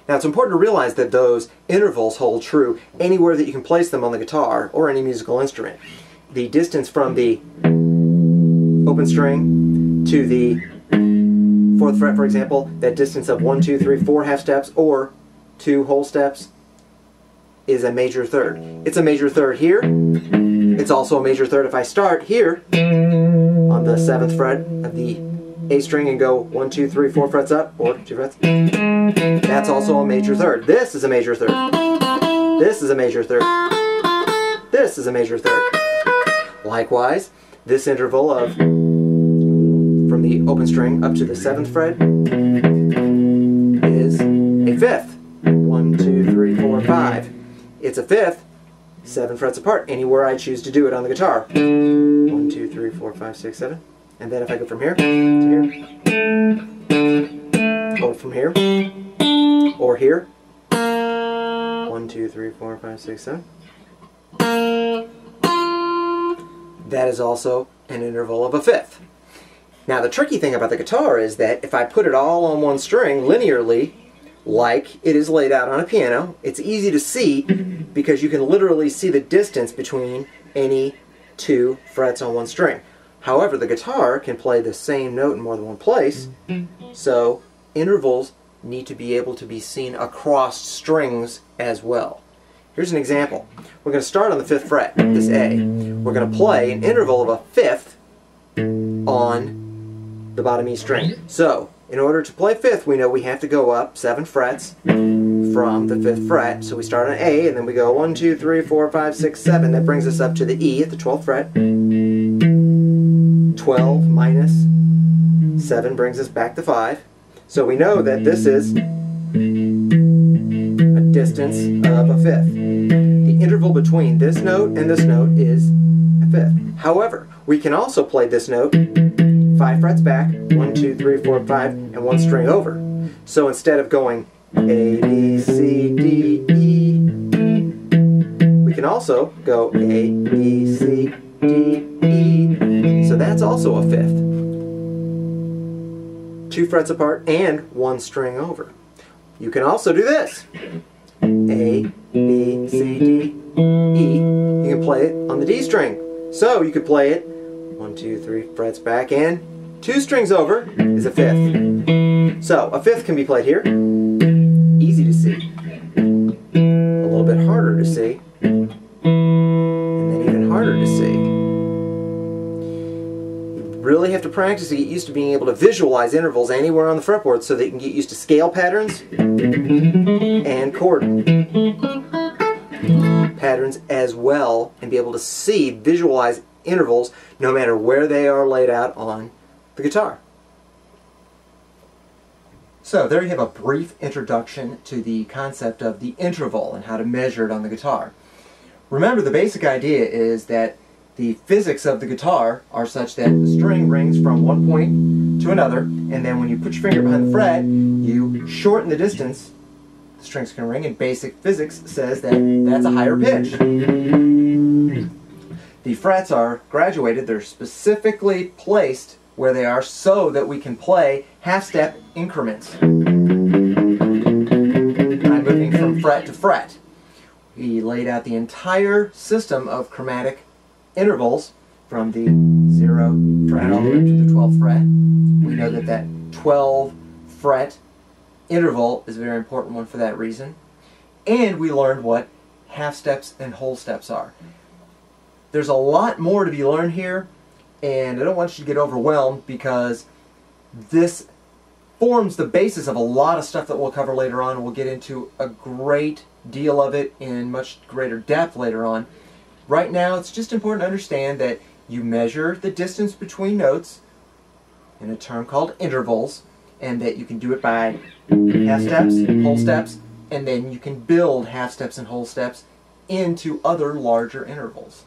Now it's important to realize that those intervals hold true anywhere that you can place them on the guitar or any musical instrument. The distance from the open string to the 4th fret, for example, that distance of 1, 2, 3, 4 half steps or 2 whole steps is a major third. It's a major third here. It's also a major third if I start here on the 7th fret of the A string and go 1, 2, 3, 4 frets up, or 2 frets. That's also a major third. This is a major third. This is a major third. This is a major third. Likewise, this interval of from the open string up to the 7th fret is a 5th. 1, 2, 3, 4, 5. It's a 5th, 7 frets apart, anywhere I choose to do it on the guitar. 1, 2, 3, 4, 5, 6, 7. And then if I go from here to here, or from here, or here, 1, 2, 3, 4, 5, 6, 7. That is also an interval of a 5th. Now the tricky thing about the guitar is that if I put it all on one string linearly, like it is laid out on a piano, it's easy to see because you can literally see the distance between any 2 frets on one string. However, the guitar can play the same note in more than one place, so intervals need to be able to be seen across strings as well. Here's an example. We're going to start on the 5th fret, this A. We're going to play an interval of a 5th on the bottom E string. So, in order to play 5th, we know we have to go up 7 frets from the 5th fret. So we start on A, and then we go 1, 2, 3, 4, 5, 6, 7. That brings us up to the E at the 12th fret. 12 minus 7 brings us back to 5. So we know that this is a distance of a 5th. The interval between this note and this note is a 5th. However, we can also play this note 5 frets back, 1, 2, 3, 4, 5, and 1 string over. So instead of going A, B, C, D, E, we can also go A, B, C, D, E. So that's also a 5th. 2 frets apart and 1 string over. You can also do this. A, B, C, D, E. You can play it on the D string. So you could play it 1, 2, 3 frets back and 2 strings over is a 5th. So a 5th can be played here. Easy to see. A little bit harder to see. And then even harder to see. You really have to practice to get used to being able to visualize intervals anywhere on the fretboard so that you can get used to scale patterns and chord patterns as well, and be able to see, visualize intervals no matter where they are laid out on the guitar. So there you have a brief introduction to the concept of the interval and how to measure it on the guitar. Remember, the basic idea is that the physics of the guitar are such that the string rings from one point to another, and then when you put your finger behind the fret, you shorten the distance the strings can ring, and basic physics says that that's a higher pitch. The frets are graduated, they're specifically placed where they are so that we can play half-step increments by moving from fret to fret. We laid out the entire system of chromatic intervals from the 0th fret all the way up to the 12th fret. We know that that 12 fret interval is a very important one for that reason. And we learned what half steps and whole steps are. There's a lot more to be learned here, and I don't want you to get overwhelmed because this forms the basis of a lot of stuff that we'll cover later on. We'll get into a great deal of it in much greater depth later on. Right now, it's just important to understand that you measure the distance between notes in a term called intervals, and that you can do it by half steps, whole steps, and then you can build half steps and whole steps into other larger intervals.